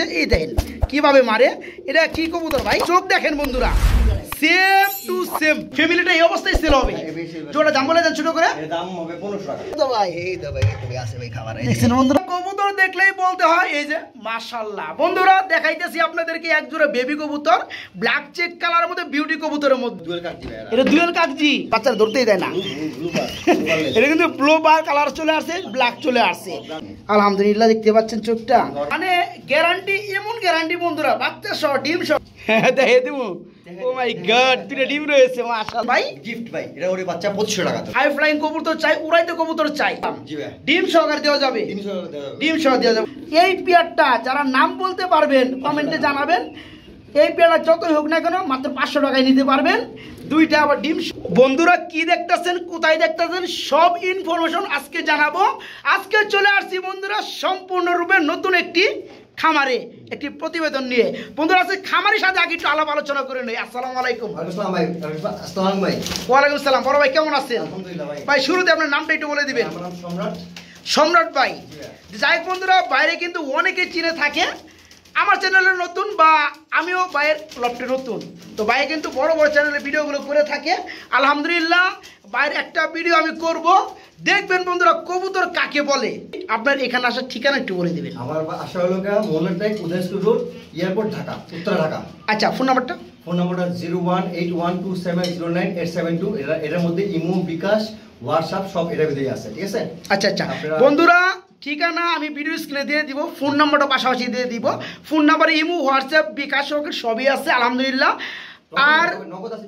আসছে, এই দেখেন কিভাবে মারে। এটা কি কবুতর ভাই, চোখ দেখেন বন্ধুরা, সেম টু সেম। ফ্যামিলিটা এই অবস্থায় সেল হবে। জোড়া দাম বলে দেন ছোট করে। দাম হবে 1500 টাকা। তো ভাই এই তো ভাই তুমি আছে ভাই খাবার। দেখছেন বন্ধুরা, কবুতর দেখলেই বলতে হয় এই যে মাশাআল্লাহ। বন্ধুরা দেখাইতেছি আপনাদেরকে এক জোড়া বেবি কবুতর, ব্ল্যাক চেক কালারের মধ্যে বিউটি কবুতরের মধ্যে। দুয়েল কাটজি ভাই, এটা দুয়েল কাকজি, বাচ্চারা ধরতেই দেয় না। এটা কিন্তু ব্লু বার কালার চলে আসছে, ব্ল্যাক চলে আসছে। আলহামদুলিল্লাহ দেখতে পাচ্ছেন চোখটা, মানে গ্যারান্টি, এমন গ্যারান্টি বন্ধুরা, বাচ্চা সহ ডিম সহ। হ্যাঁ দেখে দেবো। ও মাই গড, দুটো ডিম রয়েছে মাশাআল্লাহ। ভাই গিফট ভাই, এটা ওরে বাচ্চা 2500 টাকা। হাই ফ্লাইং কবুতর চাই, উড়াইতে কবুতর চাই, জি ভাই, ডিম সহকারে দেওয়া যাবে। ডিম সহ দেওয়া যাবে। এই পেয়ারটা যারা নাম বলতে পারবেন কমেন্টে জানাবেন। এই পেয়ারটা যতই হোক না কেন মাত্র 500 টাকায় নিতে পারবেন, দুইটা আবার ডিম। বন্ধুরা কি দেখতেছেন, কোথায় দেখতেছেন, সব ইনফরমেশন আজকে জানাবো। আজকে চলে আসছি বন্ধুরা সম্পূর্ণরূপে নতুন একটি খামারে, একটি প্রতিবেদন নিয়ে। বন্ধুরা আজকে খামারের সাথে আগে একটু আলাপ আলোচনা করে নেই। আসসালামু আলাইকুম। আসসালাম ভাই। আসসালাম ভাই। ওয়ালাইকুম আসসালাম। বড় ভাই কেমন আছেন? আলহামদুলিল্লাহ ভাই। ভাই শুরুতে আপনার নামটা একটু বলে দিবেন। আমার নাম সম্রাট। সম্রাট ভাই। যাই হোক বন্ধুরা, বাইরে কিন্তু অনেকে চিনে থাকে, আমার চ্যানেলে নতুন বা আমিও ভাইয়ের লফটে নতুন, তো ভাই কিন্তু বড় বড় চ্যানেলে ভিডিওগুলো করে থাকে। আলহামদুলিল্লাহ ভাইয়ের একটা ভিডিও আমি করব, দেখবেন বন্ধুরা কবুতর কাকে বলে। আপনার এখানে আসার ঠিকানা একটু বলে দিবেন। আমার আশা হলো মোল্লারটাই উদয়পুর রোড, এয়ারপোর্ট, ঢাকা, উত্তর ঢাকা। আচ্ছা, ফোন নাম্বারটা? ফোন নাম্বারটা 01812700987 এটার মধ্যে ইমো, বিকাশ, হোয়াটসঅ্যাপ সব এটার ভিতরেই আছে, ঠিক আছে? আচ্ছা আচ্ছা বন্ধুরা, ঠিকানা আমি ভিডিও স্ক্রিনে দিয়ে দিব, ফোন নাম্বারটা পাশাপাশি দিয়ে দিব। ফোন নাম্বারে ইমো, হোয়াটসঅ্যাপ, বিকাশ সবই আছে আলহামদুলিল্লাহ। আর নগদ আছে,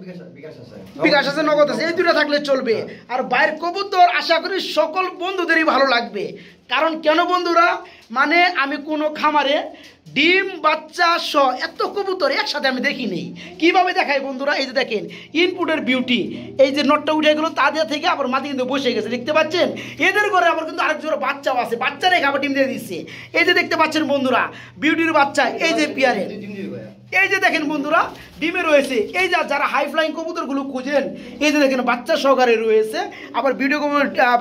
বিকাশ আছে, নগদ আছে, এই দুটো থাকলে চলবে। আর বাইরের কবুতর আশা করি সকল বন্ধুদেরই ভালো লাগবে। কারণ কেন বন্ধুরা, মানে আমি কোনো খামারে ডিম বাচ্চা সহ এত কবুতর একসাথে আমি দেখিনি। কিভাবে দেখাই বন্ধুরা, এই যে দেখেন ইনপুটের বিউটি, এই যে নটটা উঠে গেলো তাদের থেকে আবার মাটি কিন্তু বসে গেছে, দেখতে পাচ্ছেন। এদের ঘরে আবার কিন্তু আরেক জোড়া বাচ্চাও আছে, বাচ্চারাই খাবার ডিম দিয়ে দিচ্ছে। এই যে দেখতে পাচ্ছেন বন্ধুরা বিউটির বাচ্চা, এই যে পিয়ারে, এই যে দেখেন বন্ধুরা ডিমে রয়েছে। এই যে যারা হাই ফ্লাইং কবুতরগুলো খুঁজেন, এই যে দেখেন বাচ্চা সহকারে রয়েছে, আবার ভিডিও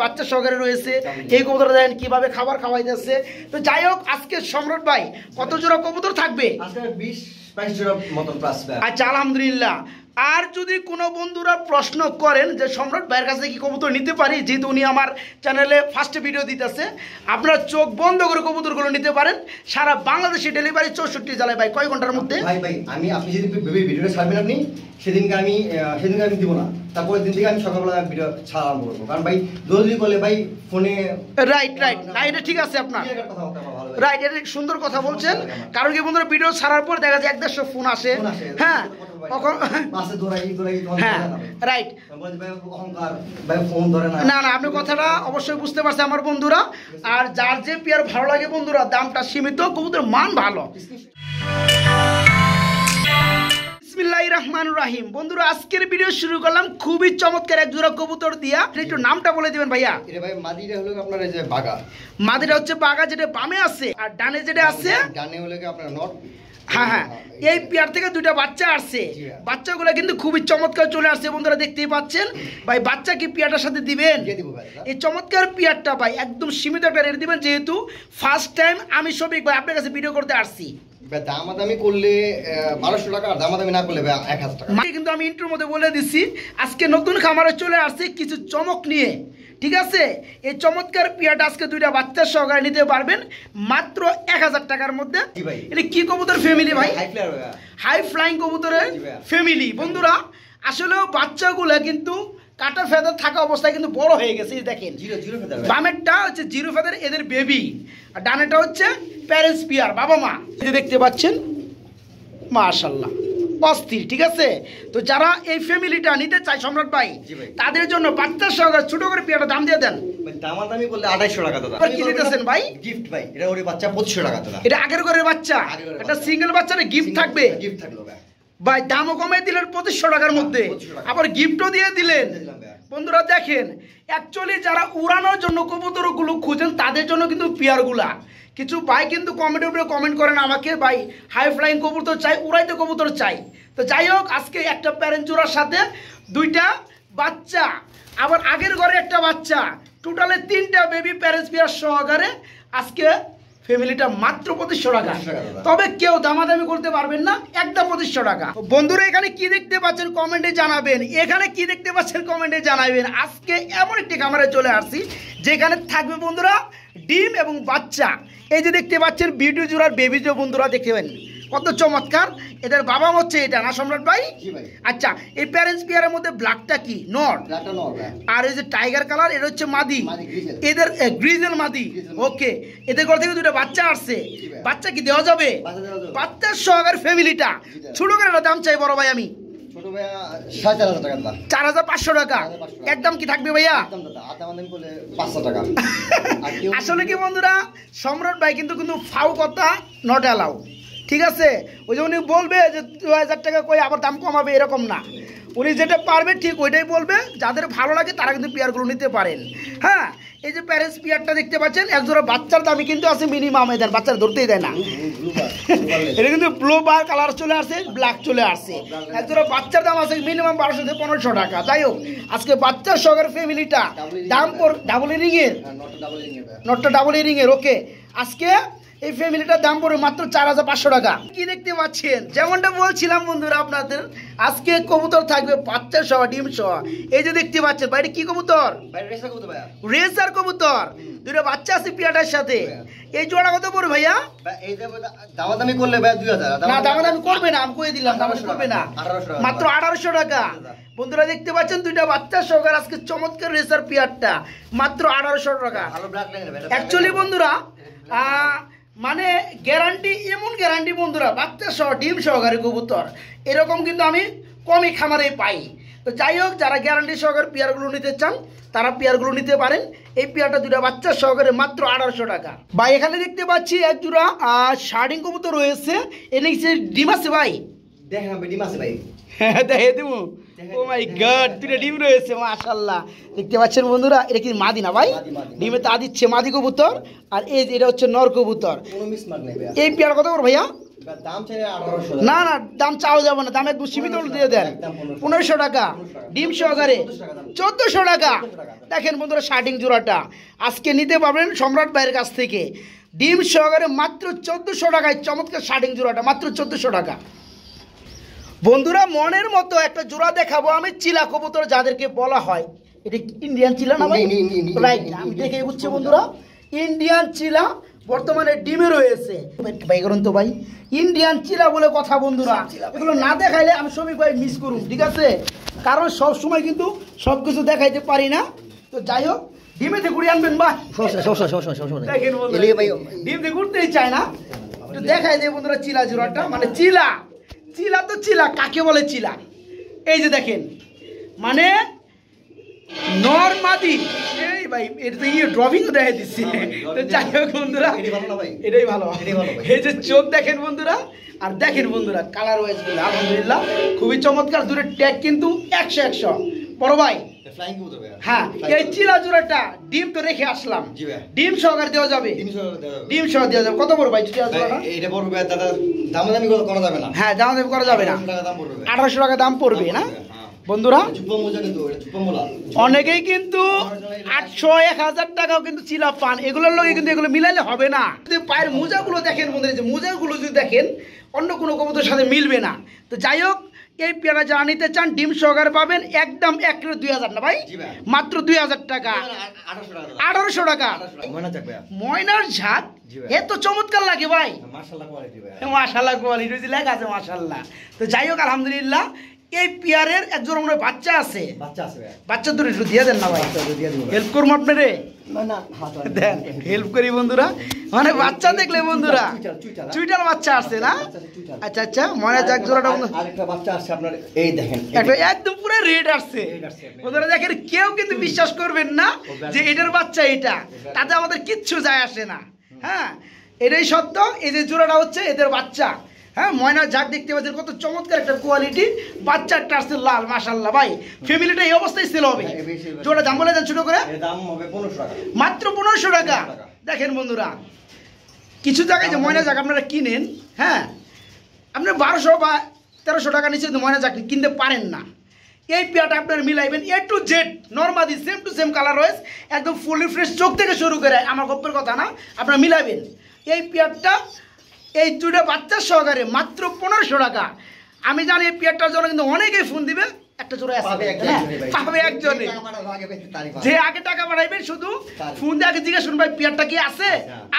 বাচ্চা সহকারে রয়েছে। এই কবুতরটা দেখেন কিভাবে খাবার খাওয়াইতেছে। তো যাই হোক, আজকে সম্রাট ভাই কত জোড়া কবুতর থাকবে? আজকে 20-22 জোড়া মতন আসবে। আচ্ছা আলহামদুলিল্লাহ। আর যদি কোনো বন্ধুরা প্রশ্ন করেন যে সম্রাট ভাইয়ের কাছে কি কবুতর নিতে পারি, যেহেতু উনি আমার চ্যানেলে ফার্স্টে ভিডিও দিতেছে, আপনারা চোখ বন্ধ করে কবুতরগুলো নিতে পারেন। সারা বাংলাদেশে ডেলিভারি 64 জেলায়। ভাই কয় ঘন্টার মধ্যে? ভাই আপনি যদি ভিডিওটা ছাড়বেন আপনি সেদিনকে আমি দিব না, তারপরের দিন থেকে আমি সকালবেলা ভিডিও ছাড়া আরম্ভ করবো। কারণ ভাই জলদি করলে ভাই ফোনে রাইট না, এটা ঠিক আছে আপনার, রাইট, এটা সুন্দর কথা বলছেন। কারণ কি বন্ধুরা, ভিডিও ছাড়ার পর দেখা যায় 150 ফোন আসে, হ্যাঁ কখন হ্যাঁ রাইট। না না, আপনি কথাটা অবশ্যই বুঝতে পারছি আমার বন্ধুরা। আর যার যে পেয়ার ভালো লাগে বন্ধুরা, দামটা সীমিত, কবুতরের মান ভালো। বিসমিল্লাহির রহমানির রহিম। বন্ধুরা আজকের ভিডিও শুরু করলাম খুবই চমৎকার এক জোড়া কবুতর দিয়া। একটু নামটা বলে দিবেন ভাইয়া। এটা ভাই মাদিটা হলো আপনার এই যে বাগা। মাদিটা হচ্ছে বাগা, যেটা বামে আছে, আর ডানে যেটা আছে, ডানে হলো আপনার নট। হ্যাঁ হ্যাঁ, এই পেয়ার থেকে দুইটা বাচ্চা আসছে। বাচ্চাগুলো কিন্তু খুবই চমৎকার চলে আসছে বন্ধুরা, দেখতেই পাচ্ছেন। ভাই বাচ্চা কি পেয়ারটার সাথে দিবেন? এই চমৎকার পেয়ারটা ভাই একদম সীমিত একটা রেট দিবেন, যেহেতু ফার্স্ট টাইম আমি শফিক ভাই আপনার কাছে ভিডিও করতে আসছি। দামাদামি করলে 1200 টাকা, আর দামাদামি না করলে 1000 টাকা। কিন্তু আমি ইন্ট্রোর মধ্যে বলে দিচ্ছি, আজকে নতুন খামারে চলে আসছে কিছু চমক নিয়ে, ঠিক আছে? এই চমৎকার পেয়ারটা আজকে দুইটা বাচ্চার সহকারে নিতে পারবেন মাত্র 1000 টাকার মধ্যে। এটা কি কবুতর ফ্যামিলি ভাই? হাই ফ্লাইং কবুতরের ফ্যামিলি। বন্ধুরা আসলেও বাচ্চাগুলো কিন্তু কাটা ফেদার থাকা অবস্থায় কিন্তু বড় হয়ে গেছে। দেখেন বামেরটা হচ্ছে জিরো ফেদার, এদের বেবি, আর ডানেটা হচ্ছে প্যারেন্টস পেয়ার, বাবা মা। দেখতে পাচ্ছেন মাশাআল্লাহ অস্থির, ঠিক আছে? তো যারা এই ফ্যামিলিটা নিতে চায় সম্রাট ভাই, তাদের জন্য বাচ্চার সহকারে ছোট করে পেয়ারটা দাম দিয়ে দেন। দামাদামি করলে 2800 টাকা দাদা। কি দিতেছেন ভাই? গিফট ভাই, এটা ওরে বাচ্চা 2500 টাকা দাদা। এটা আগের ঘরের বাচ্চা, একটা সিঙ্গেল বাচ্চারে গিফট থাকবে। গিফট থাকলো ভাই, দামও কমাই দিলেন 2500 টাকার মধ্যে, আবার গিফটও দিয়ে দিলেন। বন্ধুরা দেখেন, অ্যাকচুয়ালি যারা উড়ানোর জন্য কবুতরগুলো খুঁজেন তাদের জন্য কিন্তু পেয়ারগুলা। কিছু ভাই কিন্তু কমেন্টের উপরে কমেন্ট করেন আমাকে, ভাই হাই ফ্লাইং কবুতর চাই, উড়াইতে কবুতর চাই। তো যাই হোক, আজকে একটা প্যারেন্ট জোড়ার সাথে দুইটা বাচ্চা, আবার আগের ঘরে একটা বাচ্চা, টোটালে 3টা বেবি প্যারেন্টস পেয়ার সহকারে আজকে ফ্যামিলিটা মাত্র 2500 টাকা। 2500 টাকা। তবে কেউ দামাদামি করতে পারবেন না, একদম 2500 টাকা। বন্ধুরা এখানে কি দেখতে পাচ্ছেন কমেন্টে জানাবেন, এখানে কি দেখতে পাচ্ছেন কমেন্টে জানাবেন। আজকে এমন একটি খামারে চলে আসছি যেখানে থাকবে বন্ধুরা ডিম এবং বাচ্চা। এই যে দেখতে পাচ্ছেন ভিডিও জোড়ার বেবি যে বন্ধুরা দেখবেন কত চমৎকার। এদের বাবা হচ্ছে এটা না সম্রাট ভাই? জি ভাই। আচ্ছা, এই প্যারেন্টস পেয়ারের মধ্যে ব্ল্যাকটা কি নর, ব্ল্যাকটা নর ভাই। আর এই যে টাইগার কালার এটা হচ্ছে মাদি, মাদি, গ্রিজেল। এদের গ্রিজেল মাদি। গ্রিজেল। ওকে, এদের ঘর থেকে দুটো বাচ্চা আসছে, জি ভাই। বাচ্চা কি দেওয়া যাবে? বাচ্চা দেওয়া যাবে। বাচ্চার সহকারে ফ্যামিলিটা জি ভাই। ছোট করে একটা দাম চাই বড় ভাই আমি ছোট ভাইয়া 4500 টাকা দাদা। 4500 টাকা। 4500 একদম কি থাকবে ভাইয়া? একদম দাদা, আদামাদামি করলে 500 টাকা। আর কেউ আসলে কি বন্ধুরা সম্রাট ভাই কিন্তু কিন্তু ফাউ কথা নট অ্যালাউ, ঠিক আছে? ওই যে উনি বলবে যে 2000 টাকা কই আবার দাম কমাবে এরকম না, উনি যেটা পারবে ঠিক ওইটাই বলবে। যাদের ভালো লাগে তারা কিন্তু পেয়ারগুলো নিতে পারেন। হ্যাঁ, এই যে প্যারেন্টস পেয়ারটা দেখতে পাচ্ছেন একজোড়া বাচ্চার দামই কিন্তু আছে মিনিমাম, এদের বাচ্চারা ধরতেই দেয় না। এটা কিন্তু ব্লু বার কালার চলে আসছে, ব্ল্যাক চলে আসছে। একজোড়া বাচ্চার দাম আছে মিনিমাম 1200 থেকে 1500 টাকা। যাই হোক, আজকে বাচ্চার সহকারে ফ্যামিলিটা দাম ডাবল ইরিং এর, নটটা ডাবল ইং এর ভাইয়া। নটটা ডাবল ইরিং এর। ওকে, আজকে এই ফ্যামিলিটার দাম পড়বে মাত্র 4500 টাকা। কি দেখতে পাচ্ছেন যেমনটা বলছিলাম বন্ধুরা আপনাদের, আজকে কবুতর থাকবে বাচ্চা সহ ডিম সহ। এই যে দেখতে পাচ্ছেন বাইরে কি কবুতর, ভাই রেসা কত ভাইয়া? রেসার কবুতর, দুটো বাচ্চা আছে পিয়াটার সাথে। এই জোড়া কত পড়বে ভাইয়া? ভাই এই যে দামাদামি করলে ভাই 2000। না দামাদামি করবে না, আমি কয়ে দিলাম দামাদামি করবে না, 1800 টাকা। মাত্র 1800 টাকা। বন্ধুরা দেখতে পাচ্ছেন দুইটা বাচ্চা সহকারে আজকে চমৎকার রেসার পিয়ারটা মাত্র 1800 টাকা। ভালো ব্ল্যাক লাইন ভাই। অ্যাকচুয়ালি বন্ধুরা মানে গ্যারান্টি, এমন গ্যারান্টি বন্ধুরা বাচ্চা সহ ডিম সহকারে কবুতর এরকম কিন্তু আমি কমই খামারে পাই। তো যাই হোক, যারা গ্যারান্টি সহকারে পেয়ারগুলো নিতে চান তারা পেয়ারগুলো নিতে পারেন। এই পেয়ারটা দুটা বাচ্চা সহকারে মাত্র 1800 টাকা। ভাই এখানে দেখতে পাচ্ছি এক জোড়া শার্ডিং কবুতর রয়েছে, এনে ডিম আছে ভাই? দেখেন ভাই ডিম আছে ভাই। হ্যাঁ দেখে দেবো। ও মাই গড, দুটো ডিম রয়েছে মাশাআল্লাহ। দেখতে পাচ্ছেন বন্ধুরা, এটা কি মাদি না ভাই? মাদি। ডিমে তা দিচ্ছে মাদি কবুতর, আর এই যে এটা হচ্ছে নর কবুতর। কোনো মিসমার্ক নেই ভাইয়া। এই পেয়ার কত করে ভাইয়া? দাম চাইলে 1800 না না, দাম চাও যাবে না, দাম একদম সীমিত দিয়ে দেন। 1500 টাকা ডিম সহকারে 1400 টাকা। দেখেন বন্ধুরা শার্টিং জোড়াটা আজকে নিতে পারবেন সম্রাট ভাইয়ের কাছ থেকে ডিম সহকারে মাত্র 1400 টাকায়। চমৎকার শার্টিং জোড়াটা মাত্র 1400 টাকা। বন্ধুরা মনের মতো একটা জোড়া দেখাবো আমি, চিলা কবুতর যাদেরকে বলা হয়। এটা ইন্ডিয়ান চিলা না ভাই? রাইট, আমি দেখে বুঝছি বন্ধুরা ইন্ডিয়ান চিলা বর্তমানে ডিমে রয়েছে। ভাই করুন তো ভাই, ইন্ডিয়ান চিলা বলে কথা বন্ধুরা, এগুলো না দেখাইলে আমি সবই ভাই মিস করুন, ঠিক আছে? কারণ সব সময় কিন্তু সব কিছু দেখাইতে পারি না। তো যাই হোক, ডিমে থেকে ঘুরে আনবেন ভাই। দেখেন বন্ধুরা, ডিম থেকে ঘুরতেই চায় না, একটু দেখাই দেয় বন্ধুরা চিলা জোড়াটা। মানে চিলা চিলা তো চিলা কাকে বলে চিলা, এই যে দেখেন মানে নরমাদি। এই ভাই এটা তো ড্রপিং দেখা দিচ্ছে। তো যাই হোক বন্ধুরা, এটাই ভালো। এই যে চোখ দেখেন বন্ধুরা, আর দেখেন বন্ধুরা কালার ওয়াইজ গুলো আলহামদুলিল্লাহ খুবই চমৎকার। দুটো ট্যাগ কিন্তু 100 বড় ভাই। ফ্লাইং কবুতর ভাইয়া। হ্যাঁ, এই চিলা জোড়াটা ডিম তো রেখে আসলাম, জি ভাই। ডিম সহকারে দেওয়া যাবে? 300 টাকা দেওয়া যাবে। ডিম সহ দেওয়া যাবে। কত বড় ভাই চিলা জোড়াটা? এটা বড় ভাই দাদা, দামাদামি করা যাবে না। হ্যাঁ, দাম করা যাবে না। 1800 টাকা দাম পড়বে। 1800 টাকা দাম পড়বে না হ্যাঁ। বন্ধুরা? চুপা মোজা কিন্তু এটা চুপা মোলা। অনেকেই কিন্তু 800 1000 টাকাও কিন্তু চিলা পান, এগুলোর লগে কিন্তু এগুলো মিলাইলে হবে না। যদি পায়ের মোজাগুলো দেখেন বন্ধুরা, যে মোজাগুলো যদি দেখেন অন্য কোনো কবুতরের সাথে মিলবে না। তো যাই হোক, এই পেয়ারা যারা নিতে চান ডিম সহকারে পাবেন একদম 1 কিলো 2000 না ভাই, জি ভাই। মাত্র 2000 টাকা। 1800 টাকা দাদা। 1800 টাকা। ময়না যাক ভাইয়া। ময়নার ঝাঁক জি ভাই। এত চমৎকার লাগে ভাই। মাশাআল্লাহ কোয়ালিটি ভাইয়া। মাশাআল্লাহ কোয়ালিটি লেখা আছে মাশাআল্লাহ। তো যাই হোক আলহামদুলিল্লাহ, এই পেয়ারের একজন মনে হয় বাচ্চা আছে, বাচ্চা আছে ভাইয়া। বাচ্চা দুটো একটু দিয়ে দেন না ভাই, দিয়ে দিব। হেল্প করবো আপনারে। না না হাত দেন হেল্প করি বন্ধুরা। মানে বাচ্চা দেখলে বন্ধুরা চুইটাল। চুইটাল বাচ্চা আসছে না? চুইটাল। আচ্ছা আচ্ছা, মনে যাক জোড়াটা আরেকটা বাচ্চা আসছে আপনার, এই দেখেন। একটা একদম পুরো রেড আসছে বন্ধুরা। দেখেন কেউ কিন্তু বিশ্বাস করবেন না যে এটার বাচ্চা এটা, তাতে আমাদের কিচ্ছু যায় আসে না। হ্যাঁ, এটাই সত্য। এই যে জোড়াটা হচ্ছে এদের বাচ্চা। হ্যাঁ, ময়না ঝাঁক দেখতে পাচ্ছেন কত চমৎকার একটা কোয়ালিটি। বাচ্চাটা আসছে লাল মাশাআল্লাহ ভাই। ফ্যামিলিটা এই অবস্থায় সেল হবে। জোড়া দাম বলে দেন ছোট করে। এর দাম হবে 1500 টাকা। মাত্র 1500 টাকা। দেখেন বন্ধুরা, কিছু জায়গায় যে ময়না ঝাঁক আপনারা কিনেন, হ্যাঁ আপনার 1200 বা 1300 টাকা নিচে ময়না ঝাঁক কিনতে পারেন না। এই পেয়ারটা আপনারা মিলাইবেন A to Z normally same to same colour wise একদম ফুলি ফ্রেশ, চোখ থেকে শুরু করে আমার গপ্পের কথা না, আপনারা মিলাবেন। এই পেয়ারটা এই দুটো বাচ্চা সহকারে মাত্র 1500 টাকা। আমি জানি এই পেয়ারটার জন্য কিন্তু অনেকেই ফোন দিবে, একটা জোড়া আছে পাবে একজনে, যে আগে টাকা পাঠাইবে শুধু ফোন দিয়ে আগে জিজ্ঞেস করুন ভাই পেয়ারটা কি আছে,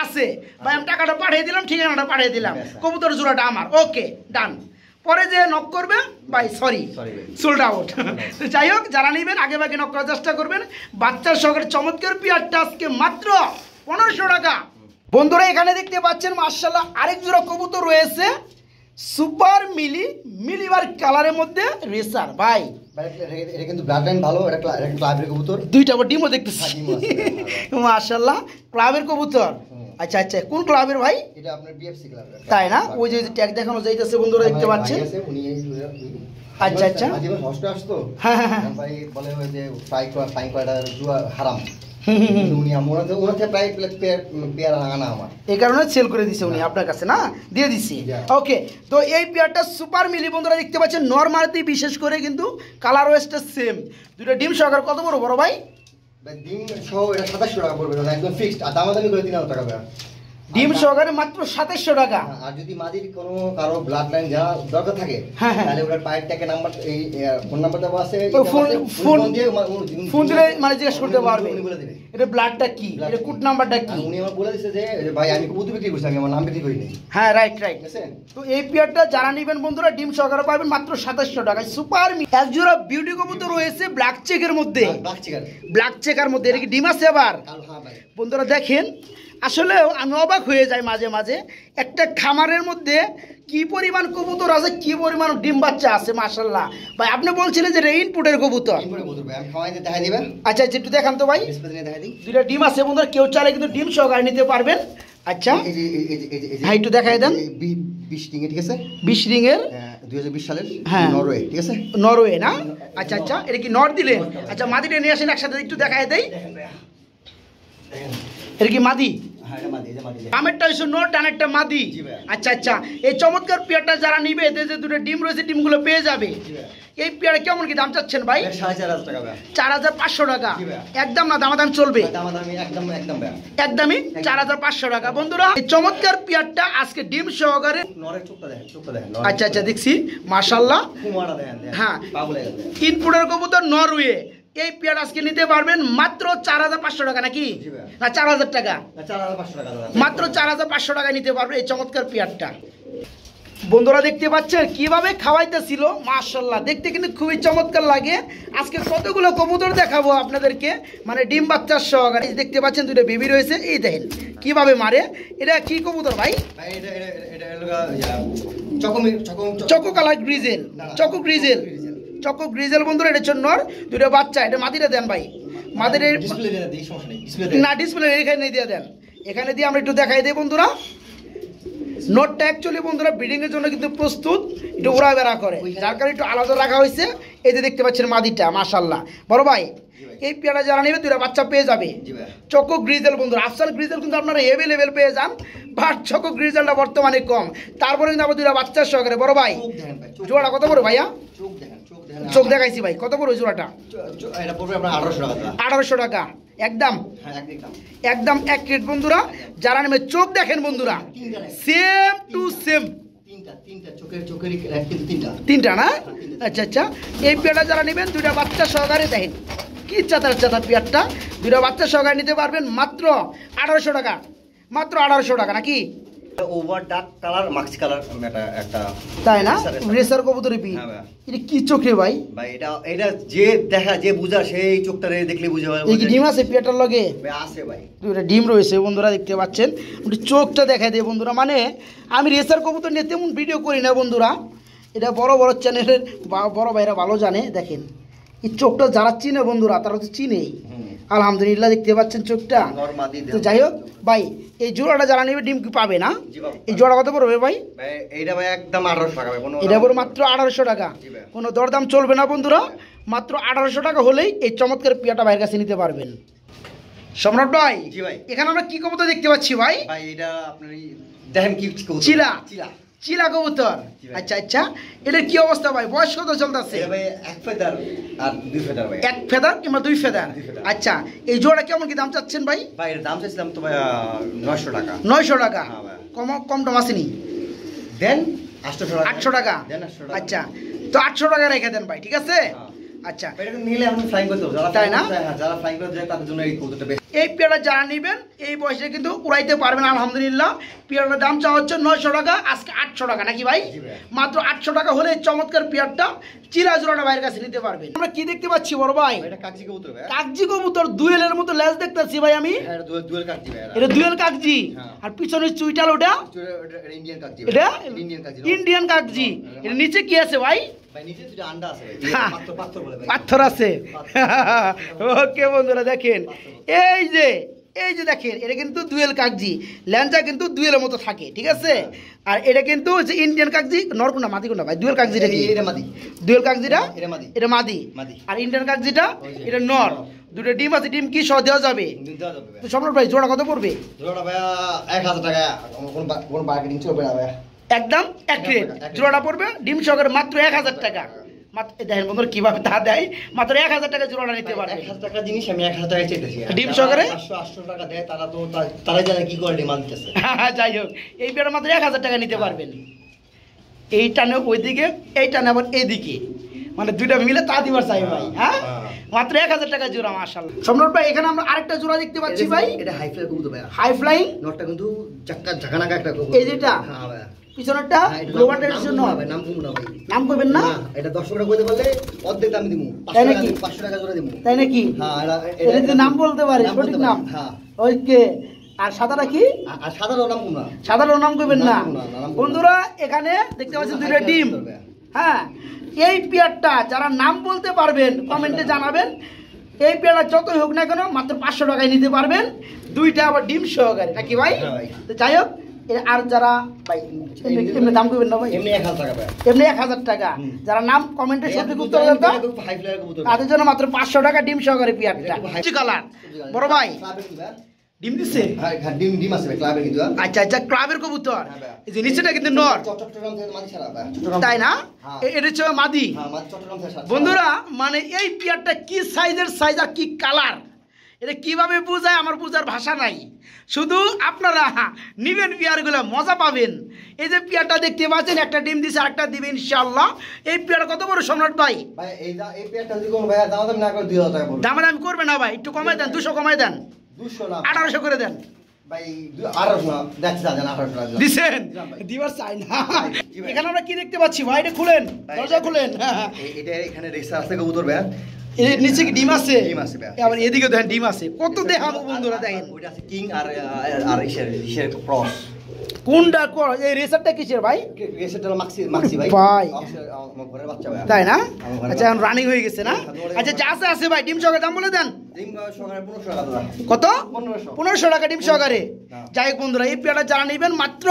আছে ভাই আমি টাকাটা পাঠিয়ে দিলাম, ঠিকানাটা পাঠিয়ে দিলাম, কবুতর জোড়াটা আমার, ওকে ডান। পরে যে নক করবে ভাই সরি সোল্ড আউট। যাই হোক যারা নেবেন আগে ভাগে নক করার চেষ্টা করবেন। বাচ্চার সহকারে চমৎকার পেয়ারটা আজকে মাত্র 1500 টাকা। বন্ধুরা এখানে দেখতে পাচ্ছেন মাশাআল্লাহ আরেক জোড়া কবুতর রয়েছে, সুপার মিলিবার কালারের মধ্যে রেসার। ভাই এটা কিন্তু ব্লাড লাইন ভালো, এটা ক্লাবের কবুতর, দুইটা আবার ডিমও দেখতেছি মাশাআল্লাহ ক্লাবের কবুতর। আচ্ছা আচ্ছা কোন ক্লাবের ভাই? এটা আপনার বিএফসি ক্লাবের, তাই না? ওই যে ট্যাগ দেখানো যাইতেছে বন্ধুরা দেখতে পাচ্ছেন। আচ্ছা আচ্ছা হস্টে আসতো, হ্যাঁ হ্যাঁ হ্যাঁ ভাই বলে যে ফ্রাই করাটা জুয়া হারাম, উনি ওনাতে প্রায় পেয়ার আনা আমার, এই কারণে সেল করে দিছে উনি আপনার কাছে না, দিয়ে দিছি। ওকে তো এই পেয়ারটা সুপার মিলি বন্ধুরা দেখতে পাচ্ছেন, নরমালতি বিশেষ করে কিন্তু কালার ওয়েস্টটা সেম, দুটো ডিম সহকার। কত বড় বড় ভাই? ডিম সহ এটা 2700 টাকা পড়বে দাদা, একদম ফিক্সড, আর দামাদামি করে 3000 টাকা ভাই। ডিম সহকারে মাত্র 2700 টাকা। আর যদি মাদির কোনো কারো ব্লাড লাইন যা দরকার থাকে তাহলে ওটার পায়ের ট্যাগে নাম্বার, এই ফোন নাম্বার দেওয়া আছে, ফোন দিলে মানে জিজ্ঞেস করতে পারবে এটা ব্লাডটা কি, এটা কোড নাম্বারটা কি। উনি আমার বলে দিয়েছে যে ভাই আমি কবুতর বিক্রি করছি, আমি আমার নাম বিক্রি করিনি। হ্যাঁ রাইট রাইট। তো এই পেয়ারটা যারা নেবেন বন্ধুরা ডিম সহকারে পাবেন মাত্র 2700 টাকায়। সুপার এক জোড়া বিউটি কবুতর রয়েছে ব্ল্যাক চেকের মধ্যে, ব্ল্যাক চেকার মধ্যে, এটা কি ডিম আছে আবার? বন্ধুরা দেখেন আসলেও আমি অবাক হয়ে যাই মাঝে মাঝে, একটা খামারের মধ্যে কি পরিমাণ কবুতর আছে, কি পরিমাণ ডিম বাচ্চা আছে মাশাআল্লাহ। ভাই আপনি বলছিলেন যে ইনপুটের কবুতর, আচ্ছা আচ্ছা একটু দেখান তো ভাই। দুইটা ডিম আছে বন্ধুরা, কেউ চাইলে কিন্তু ডিম সহকারে নিতে পারবেন। আচ্ছা হ্যাঁ একটু দেখাই দেন। 20 রিং, ঠিক আছে 20 রিং এর 2020 সালের, হ্যাঁ নরওয়ে, ঠিক আছে নরওয়ে না? আচ্ছা আচ্ছা এটা কি নর দিলে? আচ্ছা মাদিটা নিয়ে আসেন একসাথে একটু দেখাই দেই। এটা কি মাদি? বামেরটা হচ্ছে নর, ডানেরটা মাদি। আচ্ছা আচ্ছা এই চমৎকার পেয়ারটা যারা নিবে, এতে যে দুটো ডিম রয়েছে ডিমগুলো পেয়ে যাবে। এই পেয়ারে কেমন কি দাম চাচ্ছেন ভাই? 4500 টাকা। 4500 টাকা একদম না, দামাদাম চলবে? একদমই 4500 টাকা। বন্ধুরা এই চমৎকার পেয়ারটা আজকে ডিম সহকারে, আচ্ছা আচ্ছা দেখছি মাশাআল্লাহ, হ্যাঁ ইনপুটের কবুতর নরওয়ে। এই পেয়ার আজকে নিতে পারবেন মাত্র 4500 টাকা, নাকি না 4000 টাকা? মাত্র 4500 টাকায় নিতে পারবেন এই চমৎকার পেয়ারটা। বন্ধুরা দেখতে পাচ্ছেন কিভাবে খাওয়াইতেছিল মাশাআল্লাহ, দেখতে কিন্তু খুবই চমৎকার লাগে। আজকে কতগুলো কবুতর দেখাবো আপনাদেরকে, মানে ডিম বাচ্চার সহকারে। দেখতে পাচ্ছেন দুটো বেবি রয়েছে, এই দেখেন কিভাবে মারে। এটা কি কবুতর ভাই? Choco colour grizzle, choco grizzle, choco grizzle বন্ধুরা। এটা হচ্ছে নর, দুটো বাচ্চা। এটা মাদিরে দেন ভাই, মাদিরে না ডিসপ্লে এখানে দিয়ে দেন, এখানে দিয়ে আমরা একটু দেখাই দিই বন্ধুরা। নটটা অ্যাকচুয়ালি বন্ধুরা ব্রিডিং এর জন্য কিন্তু প্রস্তুত, একটু ওড়া বেড়া করে, যার কারণে একটু আলাদা রাখা হয়েছে। এই যে দেখতে পাচ্ছেন মাদিটা মাশাআল্লাহ। বড় ভাই এই পেয়ারা যারা নেবে দুটা বাচ্চা পেয়ে যাবে। চকো গ্রিজেল বন্ধুরা, আফসান গ্রিজেল কিন্তু আপনারা এভেলেবেল পেয়ে যান, বাট চকো গ্রিজেলটা বর্তমানে কম। তারপরে কিন্তু আবার দুটা বাচ্চার সহকারে। বড় ভাই জোড়াটা কত বড় ভাইয়া? চোখ দেখাইছি ভাই, কত বড় জোড়াটা? 1800 টাকা একদম, একদম এক রেট বন্ধুরা। যারা নেবে চোখ দেখেন বন্ধুরা, সেম টু সেম, তিনটা না? আচ্ছা আচ্ছা এই পেয়ারটা যারা নেবেন দুইটা বাচ্চা সহকারে, দেখেন কি চাতার চাতার পেয়ারটা, দুইটা বাচ্চা সহকারে নিতে পারবেন মাত্র 1800 টাকা, মাত্র 1800 টাকা নাকি? Over dark colour Maksi colour একটা, তাই না? রেসার কবুতরের বি, এটা কি চোখ রে ভাই? ভাই এটা যে দেখা যে বুঝা সেই চোখটারে দেখলে বুঝা হয়। এই কি ডিম আছে পেয়ারটার লগে? আছে ভাই, দুইটা ডিম রয়েছে বন্ধুরা দেখতে পাচ্ছেন। চোখটা দেখাই দেয় বন্ধুরা, মানে আমি রেসার কবুতর নিয়ে তেমন ভিডিও করি না বন্ধুরা, এটা বড় বড় চ্যানেলের বড় ভাইরা ভালো জানে। দেখেন এই চোখটা যারা চিনে বন্ধুরা তারা তো চিনেই, আলহামদুলিল্লাহ দেখতে পাচ্ছেন চোখটা। তো যাই হোক ভাই এই জোড়াটা যারা নেবে ডিম কি পাবে না? এই জোড়া কত পড়বে ভাই? এইটা ভাই একদম 1800 টাকা, এটা পড়বে মাত্র 1800 টাকা, কোনো দরদাম চলবে না বন্ধুরা। মাত্র 1800 টাকা হলেই এই চমৎকার পেয়ারটা ভাইয়ের কাছে নিতে পারবেন। সম্রাট ভাই এখানে আমরা কি কবুতর দেখতে পাচ্ছি ভাই? ভাই এটা আপনার দেখেন কি চিলা, চিলা কবুতর। আচ্ছা আচ্ছা, এটার কি অবস্থা ভাই, বয়স কত চলতেছে? এটা ভাই এক ফেদার আর দুই ফেদার ভাই। এক ফেদার কিংবা দুই ফেদার। আচ্ছা, এই জোড়া কেমন কি দাম চাচ্ছেন ভাই? ভাই এর দাম চাইছিলাম তো ভাই 900 টাকা। 900 টাকা। হ্যাঁ ভাই। কম টম আসেনি? দেন 800 টাকা। 800 টাকা। দেন 800 টাকা। আচ্ছা, তো 800 টাকা রেখে দেন ভাই, ঠিক আছে? আচ্ছা, এটা নিলে আপনি ফ্লাইং করতে হবে, তাই না? যারা ফ্লাইং করতে যায় তাদের জন্য এই কবুতরটা বেশ। এই পেয়ারটা যারা নেবেন এই বয়সে কিন্তু উড়াইতে পারবেন আলহামদুলিল্লাহ। পেয়ারটার দাম চাওয়া হচ্ছে 900 টাকা, আজকে 800 টাকা নাকি ভাই? মাত্র 800 টাকা হলে চমৎকার পেয়ারটা চিরা জোড়াটা ভাইয়ের কাছে নিতে পারবেন। আমরা কি দেখতে পাচ্ছি বড় ভাই? এটা কাগজি কবুতর ভাই। কাগজি কবুতর, দুয়েলের মতো লেজ দেখতেছি ভাই আমি। হ্যাঁ এটা দুয়েল কাগজি ভাই। এটা দুয়েল কাগজি। আর পিছনের চুইটাল ওটা এটা ইন্ডিয়ান কাগজি। এটা ইন্ডিয়ান কাগজি। ইন্ডিয়ান কাগজি। এর নিচে কি আছে ভাই? ভাই নিচে দুটো আন্ডা আছে ভাই। পাথর বলে ভাই। পাথর আছে। ওকে বন্ধুরা দেখেন, এই যে দেখেন, এটা কিন্তু দুয়েল কাগজি, ল্যাঞ্চা কিন্তু দুয়েলের মতো থাকে, ঠিক আছে? আর এটা কিন্তু যে ইন্ডিয়ান কাগজি, নরকুন্ডা মাদি কোনটা ভাই? দুয়েল কাগজিটা কি? এটা মাদি। দুয়েল কাগজিটা এটা মাদি। এটা মাদি। মাদি। আর ইন্ডিয়ান কাগজিটা এটা নর। দুটো ডিম আছে, ডিম কি সহ দেওয়া যাবে? দেওয়া যাবে ভাই। তো সম্রাট ভাই জোড়া কত পড়বে? জোড়াটা ভাই 1000 টাকা। কোন বার্গেনিং চলবে না ভাই। একদম এক রেট। জোড়াটা পড়বে ডিম সহকারে মাত্র 1000 টাকা। মাত্র দেখেন বন্ধুরা কিভাবে তা দেয়, মাত্র 1000 টাকা জোড়াটা নিতে পারবে। 1000 টাকা জিনিস আমি 1000 টাকা চাইতেছি। ডিম সহকারে 800 টাকা দেয় তারা তো তারাই জানে কি কোয়ালিটি মাল দিতেছে। যাই হোক, এই পেয়ারা মাত্র 1000 টাকা নিতে পারবেন। এই টানে ওইদিকে, এই টানে আবার এইদিকে, মানে দুইটা মিলে তা দিবার চাই ভাই। হ্যাঁ, মাত্র 1000 টাকা জোড়া। মাশাআল্লাহ সম্রাট ভাই, এখানে আমরা আরেকটা জোড়া দেখতে পাচ্ছি ভাই। এটা হাই ফ্লাই কবুতর ভাই। হাই ফ্লাইং নটটা কিন্তু ঝাঁকানাকা একটা কবুতর। এই যেটা হ্যাঁ ভাই। পিছনেরটা গ্লোবালটার জন্য নাম কমু না ভাই। নাম কইবেন না? এটা 10 টাকা কইতে পারলে অর্ধেক দাম দিমু। তাই নাকি? 500 টাকা জোড়া দিমু। তাই নাকি? হ্যাঁ এটা যদি নাম বলতে পারে, সঠিক নাম। হ্যাঁ ওকে। আর সাদাটা কি? আর সাধারণ নাম কমু না। সাধারণ নাম কইবেন না বন্ধুরা। এখানে দেখতে পাচ্ছেন দুটো ডিম। হ্যাঁ, এই পেয়ারটা যারা নাম বলতে পারবেন কমেন্টে জানাবেন। এই পেয়ারটা যতই হোক না কেন মাত্র 500 টাকায় নিতে পারবেন, দুইটা আবার ডিম সহকারে, নাকি ভাই? তো যাই হোক, আর যারা ভাই এমনি দাম করবেন না ভাই? এমনি 1000 টাকা ভাই। এমনি 1000 টাকা। যারা নাম কমেন্টে সঠিক উত্তর দেন হাই ফ্লাই কবুতর তাদের জন্য মাত্র 500 টাকা ডিম সহকারে পেয়ারটা। কালার বড় ভাই ডিম দিচ্ছে। হ্যাঁ ডিম আছে ভাই ক্লাবের কিন্তু। আচ্ছা আচ্ছা, ক্লাবের কবুতর। এই যে নিচেটা কিন্তু নর, চট্টগ্রাম থেকে মাদি ছাড়া ভাই। তাই না? এটা হচ্ছে মাদি। হ্যাঁ মাদি চট্টগ্রাম থেকে ছাড়া। বন্ধুরা মানে এই পেয়ারটা কি সাইজের সাইজ আর কি কালার, এটা কিভাবে বোঝায় আমার বোঝার ভাষা নাই। শুধু আপনারা নিবেন পেয়ারগুলো, মজা পাবেন। এই যে পেয়ারটা দেখতে পাচ্ছেন, একটা ডিম দিছে, আরেকটা দিবে ইনশাআল্লাহ। এই পেয়ারটা কত বড় সম্রাট ভাই? ভাই এই পেয়ারটা যদি কোন ভাই দাম না করে 2000 টাকা পড়বে। দামাদামি করবে না ভাই, একটু কমাই দেন, 200 কমাই দেন, 200 না 1800 করে দেন ভাই। 1800 না দেখছি জানেন 1800 টাকা দিছেন, দিবার চাই না। এখানে আমরা কি দেখতে পাচ্ছি ভাই? এটা খুলেন, দরজা খুলেন। এটা এখানে রেসা আছে কবুতর ভাই। এর নিচে কি ডিম আছে? ডিম আছে ভাই। আবার এদিকে দেখেন ডিম আছে। কত দেখাবো বন্ধুরা, দেখেন ওইটা আছে কিং আর ইসের ক্রস। কোনটা এই রেসারটা কিসের ভাই? রেসারটা মাক্সি ভাই। ভাই আমার ঘরের বাচ্চা ভাই। তাই না? আচ্ছা এখন রানিং হয়ে গেছে না? আচ্ছা যা আছে ভাই, ডিম সহকারে দাম বলে দেন। ডিম সহকারে 1500 টাকা দাদা। কত? 1500 টাকা ডিম সহকারে। যাই হোক বন্ধুরা, এই পেয়ারটা যারা নেবেন মাত্র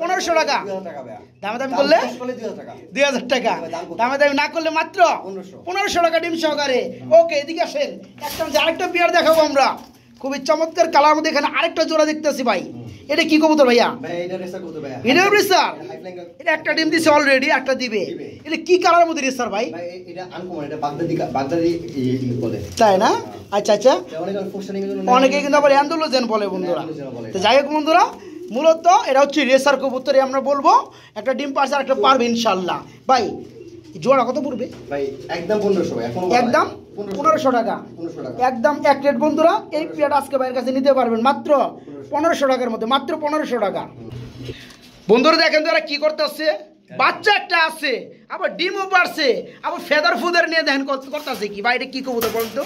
1500 টাকা। 2000 টাকা ভাই। দামাদামি করলে 2000 টাকা। 2000 টাকা। দামাদামি না করলে মাত্র 1500 টাকা ডিম সহকারে। ওকে, এদিকে আসেন, একদম আরেকটা পেয়ার দেখাবো আমরা। খুবই চমৎকার কালার মধ্যে এখানে আরেকটা জোড়া দেখতেছি ভাই। এটা কি কবুতর ভাইয়া? ভাই এটা রেসার কবুতর ভাই। এটা রেসার। এটা একটা ডিম দিছে অলরেডি, একটা দিবে। এটা কি কালারের মধ্যে রেসার ভাই? ভাই এটা আনকমন, এটা বাগদাদি বলে। তাই না? আচ্ছা আচ্ছা, অনেকে পোস্টারিং এর জন্য অনেকে কিন্তু আবার অ্যান্ডোলোজেন বলে বন্ধুরা। তো যাই হোক বন্ধুরা, মূলত এটা হচ্ছে রেসার কবুতরই আমরা বলবো। একটা ডিম পারছে আর একটা পারবে ইনশাআল্লাহ। ভাই জোড়া কত পড়বে? ভাই একদম 1500 ভাই। এখন একদম 1500 টাকা। 1500 টাকা একদম এক রেট বন্ধুরা। এই পেয়ারটা আজকে ভাইয়ের কাছে নিতে পারবেন মাত্র 1500 টাকার মধ্যে, মাত্র 1500 টাকা। বন্ধুরা দেখেন তো এরা কি করতেছে, বাচ্চা একটা আছে, আবার ডিমও পারছে, আবার ফেদার ফুদার নিয়ে দেখেন করতেছে কি ভাই। এটা কি কবুতর বলতো?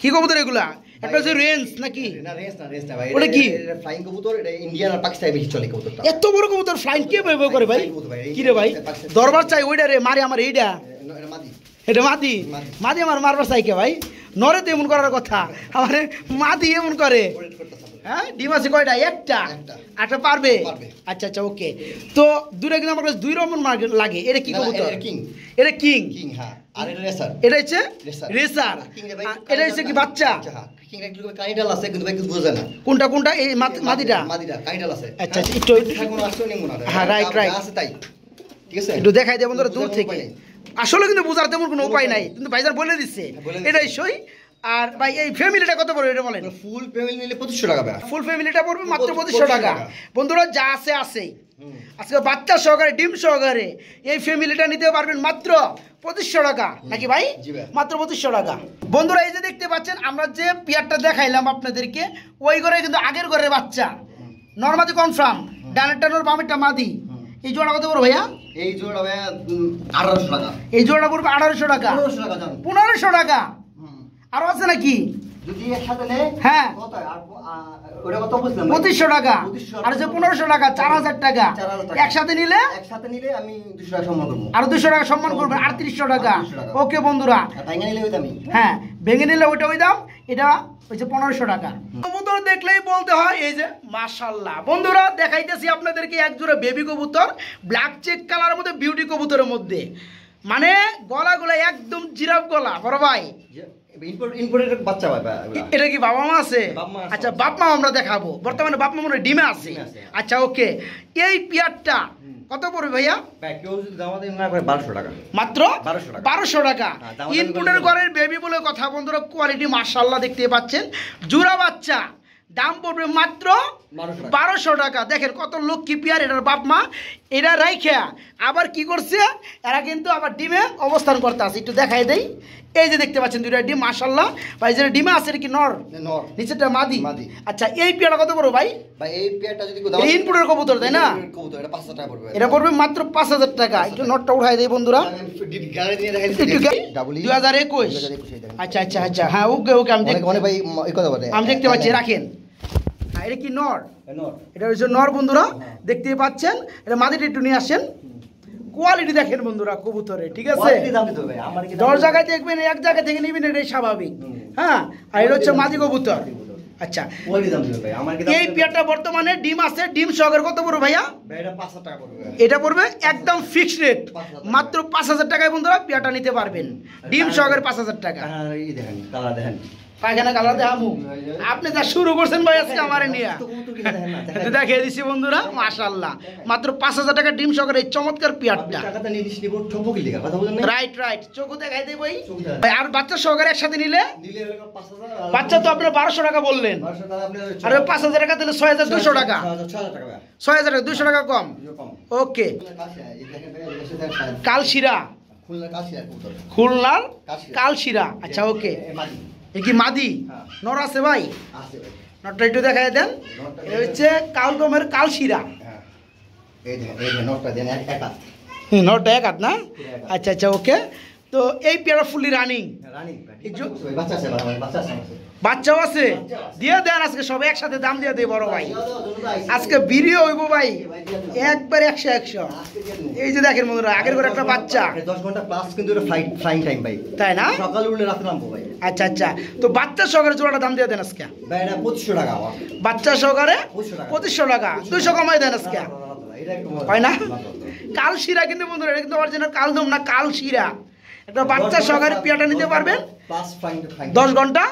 কি কবুতর এগুলা? একটা হচ্ছে রেঞ্জ নাকি? না রেঞ্জ না ভাই। ওটা কি? এটা ফ্লাইং কবুতর। এটা ইন্ডিয়ান আর পাকিস্তানি বেশি চলে কবুতরটা। এত বড় কবুতর ফ্লাইং কে ব্যবহার করে ভাই? কি রে ভাই, দরবার চাই ওইটা রে, মারে আমার এইটা। এটা মাদি। এটা মাদি। মাদি আমার মারবার চাই কে ভাই? নরে তো এমন করার কথা, আমার মাদি এমন করে। হ্যাঁ ডিম আছে কয়টা? একটা। একটা পারবে? আচ্ছা আচ্ছা ওকে। তো দূরে কিন্তু আমার কাছে 2 রকম লাগে। এটা কি কবুতর? কিং। এটা কিং। হ্যাঁ। আর এটা রেসার। এটা হচ্ছে রেসার। এটা হচ্ছে কি বাচ্চা? কানিটাল আছে কিন্তু ভাই কিছু বোঝে না কোনটা কোনটা এই মাদিটা কানিটাল আছে। আচ্ছা একটু কোনো আসলে নেব না। হ্যাঁ রাইট আছে তাই, ঠিক আছে, একটু দেখাই দেব বন্ধুরা দূর থেকে। আসলে কিন্তু বোঝার তেমন কোনো উপায় নাই, কিন্তু ভাইজান বলে দিচ্ছে এটাই সই। আর ভাই এই ফ্যামিলিটা কত পড়বে এটা বলেন? ফুল ফ্যামিলি নিলে 2500 টাকা ভাই। ফুল ফ্যামিলিটা পড়বে মাত্র 2500 টাকা। বন্ধুরা যা আছে আছেই, আজকে বাচ্চা সহকারে ডিম সহকারে এই ফ্যামিলিটা নিতে পারবেন মাত্র 2500 টাকা, নাকি ভাই? মাত্র 2500 টাকা। বন্ধুরা এই যে দেখতে পাচ্ছেন আমরা যে পেয়ারটা দেখাইলাম আপনাদেরকে, ওই ঘরে কিন্তু আগের ঘরের বাচ্চা নরমাদি কনফার্ম, ডানেরটা নর বামেরটা মাদি। এই জোড়া কত বড় ভাইয়া? এই জোড়া ভাইয়া 1800 টাকা। এই জোড়া পড়বে 1800 টাকা। 1500 টাকা জান। 1500 টাকা। আরো আছে নাকি? যদি একসাথে নেয় হ্যাঁ কত? আর ওটা কত বুঝলাম? 2500 টাকা। আর যে 1500 টাকা 4000 টাকা। একসাথে নিলে আমি 200 টাকা সম্মান করব। আর 200 টাকা সম্মান করবেন, 3800 টাকা। ওকে বন্ধুরা, ভেঙে নিলে ওই দামই। হ্যাঁ ভেঙে নিলে ওইটা ওই দাম, এটা হচ্ছে 1500 টাকা। কবুতর দেখলেই বলতে হয় এই যে মাশাআল্লাহ। বন্ধুরা দেখাইতেছি আপনাদেরকে এক জোড়া বেবি কবুতর, ব্ল্যাক চেক কালারের মধ্যে বিউটি কবুতরের মধ্যে, মানে গলাগুলো একদম জিরাফ গলা। বড় ভাই ইম্পোর্টেড বাচ্চা ভাই। এটা কি বাবা মা আছে? আচ্ছা বাপ মা আমরা দেখাবো, বর্তমানে বাপ মা মনে ডিমে আছে। আচ্ছা ওকে, এই পেয়ারটা কত পড়বে ভাইয়া? কেউ যদি দাম দেয় না করে 1200 টাকা। মাত্র 1200 টাকা। ইনপুটের ঘরের বেবি বলে কথা বন্ধুরা, কোয়ালিটি মাশাআল্লাহ দেখতে পাচ্ছেন। জোড়া বাচ্চা দাম পড়বে মাত্র 1200 টাকা। দেখেন কত লক্ষ্মী পেয়ার এটার বাপ মা। এরা রাইখা আবার কি করছে, এরা কিন্তু আবার ডিমে অবস্থান করতে আছে। একটু দেখাই দেই, এই যে দেখতে পাচ্ছেন দুইটা ডিম মাশাআল্লাহ। ভাই যে ডিমে আছে এটা কি নর? নর। নিচেরটা মাদি। আচ্ছা এই পেয়ারটা কত বড় ভাই? ভাই এই পেয়ারটা যদি দাম ইনপুটের কবুতর তাই না? কবুতর এটা 5000 টাকা পড়বে। এটা পড়বে মাত্র 5000 টাকা। একটু নটটা উঠাই দেই বন্ধুরা, গাড়ি নিয়ে দেখাই দিই। 2021। আচ্ছা আচ্ছা আচ্ছা হ্যাঁ ওকে ওকে আমি দেখতে ভাই এই কথা বলে আমি দেখতে পাচ্ছি। রাখেন, এটা কি নর? এটা হচ্ছে নর বন্ধুরা, দেখতে পাচ্ছেন। এটা মাদিটা একটু নিয়ে আসেন। কোয়ালিটি দেখেন বন্ধুরা কবুতরে, ঠিক আছে? 10 জায়গায় দেখবেন, এক জায়গা থেকে নিবেন, এটাই স্বাভাবিক। হ্যাঁ আর এটা হচ্ছে মাদি কবুতর। আচ্ছা এই পেয়ারটা বর্তমানে ডিম আছে, ডিম সহকারে কত পড়বে ভাইয়া? এটা 5000 টাকা পড়বে। এটা পড়বে একদম ফিক্সড রেট, মাত্র 5000 টাকায় বন্ধুরা পেয়ারটা নিতে পারবেন, ডিম সহকারে 5000 টাকা। এই দেখেন কালার দেখেন, পায়খানা কালার দেখাবো। আপনি যা শুরু করছেন ভাই আজকে আমার নিয়ে দেখিয়ে দিচ্ছি বন্ধুরা মাশাআল্লাহ। মাত্র 5000 টাকা ডিম সহকারে এই চমৎকার পেয়ারটা। রাইট রাইট, চোখ দেখাই দেই ভাই। আর বাচ্চা সহকারে একসাথে নিলে বাচ্চা তো আপনার 1200 টাকা বললেন, আর 5000 টাকা দিলে 6200 টাকা। 6000 টাকা 200 টাকা কম। ওকে কালশিরা, খুলনার কালশিরা। আচ্ছা ওকে, এ কি মাদি? নর আছে ভাই? নটটা একটু দেখাই দেন। এটা হচ্ছে কালদমের কালশিরা। নটটা এক হাত না? আচ্ছা আচ্ছা ওকে। তো এই পেয়ারা ফুলি রানিং, বাচ্চাও আছে, দিয়ে দেন আজকে সব একসাথে দাম দিয়ে দেয় বড় ভাই। আজকে ভিডিও হইব ভাই একবার 100 এই যে দেখেন বন্ধুরা, আগের করে একটা বাচ্চা 10 ঘন্টা প্লাস কিন্তু এটা ফ্লাইং টাইম ভাই, তাই না? সকালে উঠলে রাতে নামবো ভাই। আচ্ছা আচ্ছা, তো বাচ্চা সহকারে জোড়াটা দাম দিয়ে দেন আজকে ভাই। এটা 2500 টাকা। বাচ্চা সহকারে 2500 টাকা, 200 কমাই দেন আজকে, হয় না? কালশিরা কিন্তু বন্ধুরা, এটা কিন্তু অরিজিনাল কালদম না, কালশিরা। একটা বাচ্চা সহকারে পেয়ারটা নিতে পারবেন, 10 ঘন্টা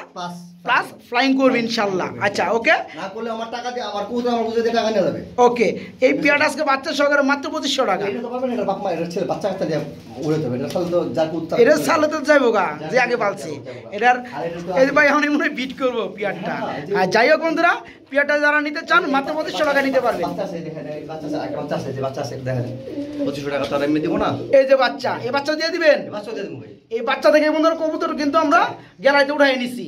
প্লাস ফ্লাইং করবে ইনশাআল্লাহ। আচ্ছা ওকে, না করলে আমার টাকা দিয়ে আমার কুকুর আমার বুঝে দিয়ে টাকা নিয়ে যাবে। ওকে এই পেয়ারটা আজকে বাচ্চা সহকারে মাত্র 2500 টাকা। এটা তো পারবেন, এটা বাপ মা এটা ছেলে বাচ্চা কাচ্চা দিয়ে উড়ে দেবে। এটা সালে তো যা কুত্তা, এটা সালে তো যাইবো গা যে আগে পালছি। এটার এই ভাই আমি মনে বিট করব পেয়ারটা। আর যাই হোক বন্ধুরা, পেয়ারটা যারা নিতে চান মাত্র 2500 টাকা নিতে পারবেন। বাচ্চা আছে দেখেন, এই বাচ্চা আছে, একটা বাচ্চা আছে, যে বাচ্চা আছে দেখেন 2500 টাকা তো আর এমনি দিব না। এই যে বাচ্চা, এই বাচ্চা দিয়ে দিবেন। বাচ্চা দিয়ে দেব ভাই। এই বাচ্চা থেকে বন্ধুরা কবুতর কিন্তু আমরা গ্যালারিতে উঠাই নিছি।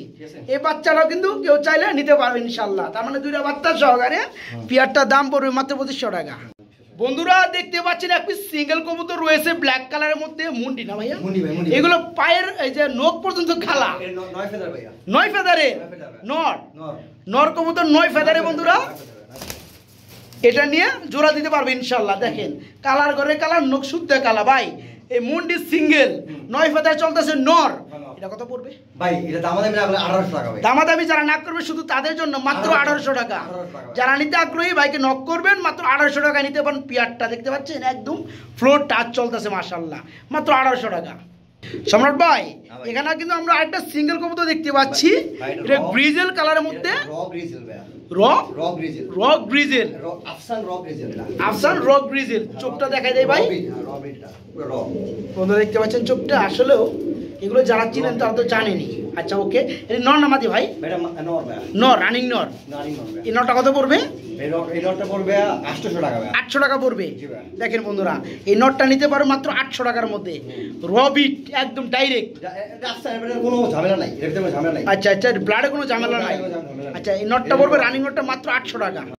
এই বাচ্চাটাও কিন্তু কেউ চাইলে নিতে পারবে ইনশাআল্লাহ। তার মানে দুইটা বাচ্চা সহকারে পেয়ারটার দাম পড়বে মাত্র 2500 টাকা। বন্ধুরা দেখতে পাচ্ছেন একটি সিঙ্গেল কবুতর রয়েছে ব্ল্যাক কালারের মধ্যে, মুন্ডি না ভাইয়া? এগুলো পায়ের এই যে নখ পর্যন্ত খালা, 9 ফেদার ভাইয়া। 9 ফেদারে নর, নর কবুতর 9 ফেদারে বন্ধুরা। এটা নিয়ে জোড়া দিতে পারবে ইনশাআল্লাহ। দেখেন কালার করে কালার, নখ শুদ্ধ কালা ভাই। এই মুন্ডি সিঙ্গেল 9 ফেদারে চলতেছে নর। এটা কত পড়বে ভাই? এটা দামাদামি না করলে 1800 টাকা ভাই। দামাদামি যারা না করবে শুধু তাদের জন্য মাত্র 1800 টাকা। যারা নিতে আগ্রহী ভাইকে নক করবেন, মাত্র 1800 টাকা নিতে পারেন। পেয়ারটা দেখতে পাচ্ছেন একদম ফ্লোর টাচ চলতেছে মাশাআল্লাহ, মাত্র 1800 টাকা। সম্রাট ভাই এখানে কিন্তু আমরা আরেকটা সিঙ্গেল কবুতর দেখতে পাচ্ছি, এটা ব্রিজেল কালারের মধ্যে, রক ব্রিজেল, আফসান রক ব্রিজেল। চোখটা দেখাই দেয় ভাই, বন্ধুরা দেখতে পাচ্ছেন চোখটা। আসলেও এগুলো যারা চিনেন তারা তো জানেনি। আচ্ছা ওকে, এটা নর না মাদি ভাই? নর, রানিং নর। এই নরটা কত পড়বে? এই নটটা পড়বে 800 টাকা। 800 টাকা পড়বে। দেখেন বন্ধুরা, এই নটটা নিতে পারো মাত্র 800 টাকার মধ্যে, রবিট একদম ডাইরেক্ট, কোনো ঝামেলা নাই, এর ভিতরে ঝামেলা নাই। আচ্ছা আচ্ছা, ব্লাডে কোনো ঝামেলা নাই। আচ্ছা এই নটটা পড়বে, রানিং নটটা মাত্র 800 টাকা।